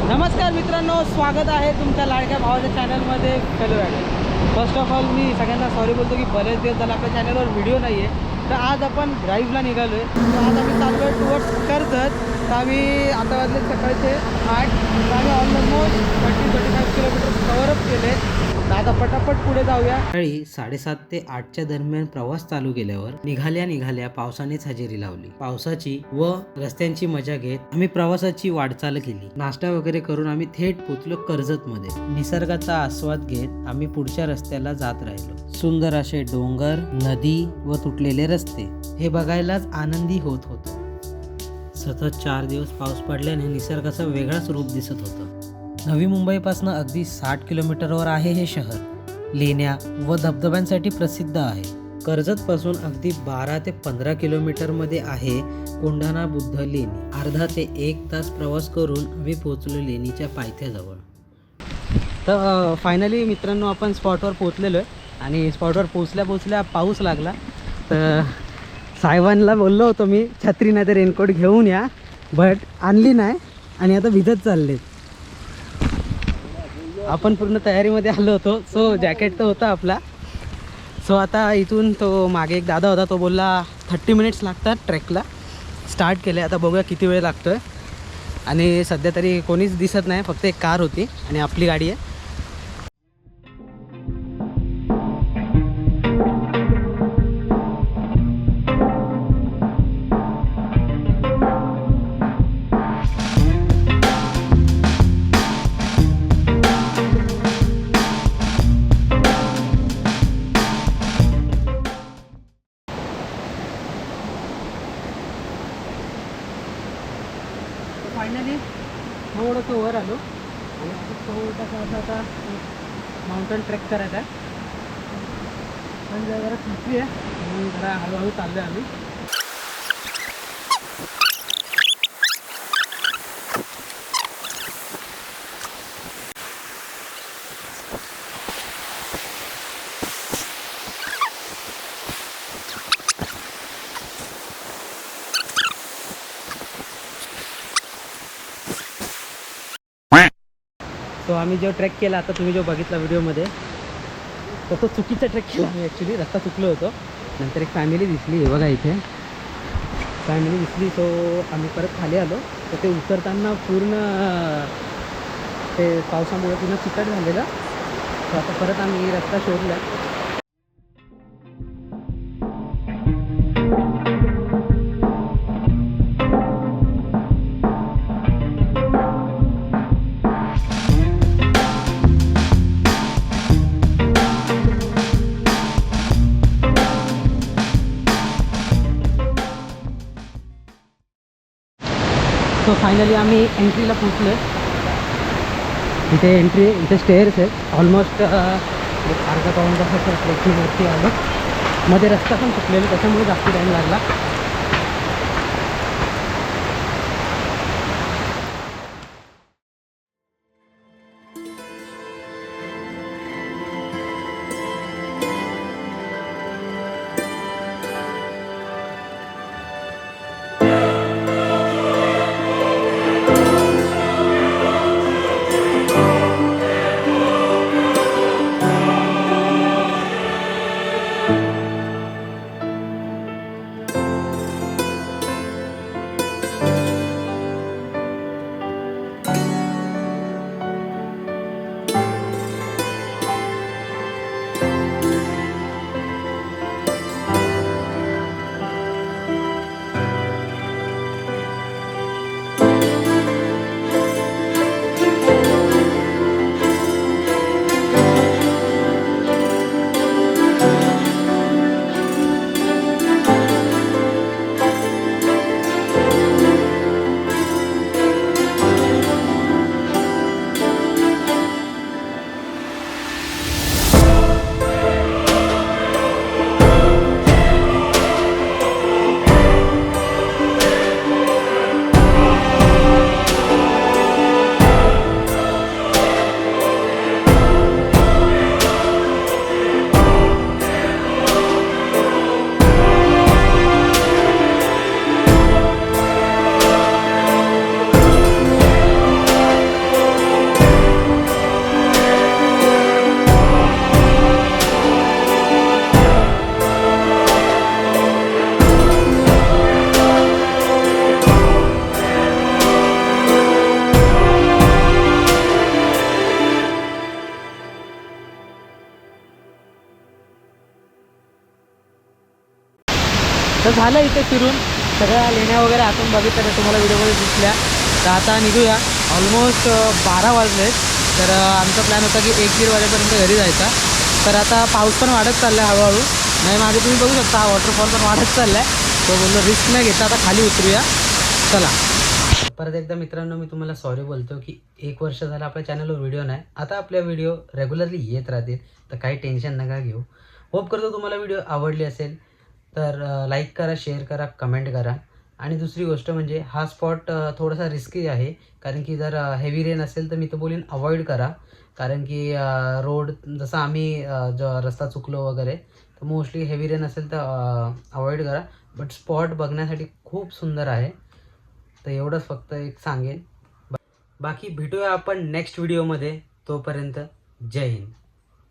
नमस्कार मित्रांनो, स्वागत आहे तुमच्या लाडक्या भावाच्या चॅनलमध्ये. फेलो ॲडल. फर्स्ट ऑफ ऑल मी सगळ्यांना सॉरी बोलतो की बरेच दिवस झाले आपल्या चॅनलवर व्हिडिओ नाही आहे. तर आज आपण ड्राईव्हला निघालो आहे. तर आज आम्ही चाललो आहे टुवर्ड्स कर्जत. तर आम्ही आता वाजले सकाळचे 8. तर आम्ही ऑलमोस्ट 30-35 किलोमीटर कवरअप केले. तर आता पटापट पुढे जाऊया. सकाळी 7:30 ते 8च्या दरम्यान प्रवास चालू केल्यावर निघाल्या पावसानेच हजेरी लावली. पावसाची व रस्त्यांची मजा घेत आम्ही प्रवासाची वाटचाल केली. नाश्ता वगैरे करून आम्ही थेट पोचलो कर्जत मध्ये. निसर्गाचा आस्वाद घेत आम्ही पुढच्या रस्त्याला जात राहिलो. सुंदर असे डोंगर, नदी व तुटलेले रस्ते हे बघायलाच आनंदी होत होतो. सतत 4 दिवस पाऊस पडल्याने निसर्गाचं वेगळाच रूप दिसत होतं. नवी मुंबईपासून अगदी 60 किलोमीटरवर आहे हे शहर. लेण्या व धबधब्यांसाठी प्रसिद्ध आहे. कर्जतपासून अगदी 12 ते 15 किलोमीटरमध्ये आहे कोंढाणा बुद्ध लेणी. अर्धा ते 1 तास प्रवास करून आम्ही पोहोचलो लेणीच्या पायथ्याजवळ. तर फायनली मित्रांनो आपण स्पॉटवर पोहोचलेलो आहे आणि स्पॉटवर पोचल्या पाऊस लागला. तर साहेबांना बोललो होतो मी छत्री नाही तर रेनकोट घेऊन या, बट आणली नाही आणि आता भिजत चालले. आपण पूर्ण तयारीमध्ये आलो होतो. सो जॅकेट तर होता आपला. सो आता इथून तो मागे एक दादा होता, तो बोलला 30 मिनिट्स लागतात ट्रेकला. स्टार्ट केले. आता बघूया किती वेळ लागतो आहे. आणि सध्या तरी कोणीच दिसत नाही, फक्त एक कार होती आणि आपली गाडी आहे. फायनली थोडंसं वर आलो आणि थोडासा असा आता माउंटन ट्रेक करायचा आहे. पण जरा सुटली आहे म्हणून जरा हळूहळू चाललो आहे आम्ही. तो आम्ही जो ट्रेक केला आता तुम्ही जो बघितला व्हिडिओमध्ये, तर तो चुकीचा ट्रेक केला आम्ही. ॲक्च्युली रस्ता चुकलो होतो. नंतर एक फॅमिली दिसली, हे बघा इथे फॅमिली दिसली. सो आम्ही परत खाली आलो. तर ते उतरताना पूर्ण ते पावसामुळे पूर्ण चिकट झालेलं. तर आता परत आम्ही रस्ता शोधला. सो फायनली आम्ही एंट्रीला पोचलो. इथे इथे स्टेअर्स आहेत. ऑलमोस्ट अर्धा पाऊण तासाच्या ट्रेकिंगवरती आलो. मध्ये रस्ता पण चुकलेला, त्याच्यामुळे जास्त टाईम लागला. झालं इथे फिरून, सगळ्या लेण्या वगैरे आतून बघितलं तर तुम्हाला व्हिडिओमध्ये दिसल्या. तर आता निघूया. ऑलमोस्ट 12 वाजलेत. तर आमचा प्लॅन होता की 1-1:30 वाजेपर्यंत घरी जायचा. तर आता पाऊस पण वाढत चालला आहे हळूहळू. नाही मागे तुम्ही बघू शकता हा वॉटरफॉल पण वाढत चालला आहे. तो बोललो रिस्क नाही घेता, आता खाली उतरूया. चला. परत एकदा मित्रांनो मी तुम्हाला सॉरी बोलतो की 1 वर्ष झालं आपल्या चॅनलवर व्हिडिओ नाही. आता आपल्या व्हिडिओ रेग्युलरली येत राहतील, तर काही टेन्शन नका घेऊ. होप करतो तुम्हाला व्हिडिओ आवडली असेल. तर लाईक करा, शेअर करा, कमेंट करा. आणि दुसरी गोष्ट म्हणजे हा स्पॉट थोडासा रिस्की आहे, कारण की जर हेवी रेन असेल तर मी तर बोलीन अवॉइड करा. कारण की रोड जसं आम्ही जो रस्ता चुकलो वगैरे, तर मोस्टली हेवी रेन असेल तर अवॉइड करा. बट स्पॉट बघण्यासाठी खूप सुंदर आहे. तर एवढंच फक्त एक सांगेन. बाकी भेटूया आपण नेक्स्ट व्हिडिओमध्ये. तोपर्यंत जय हिंद.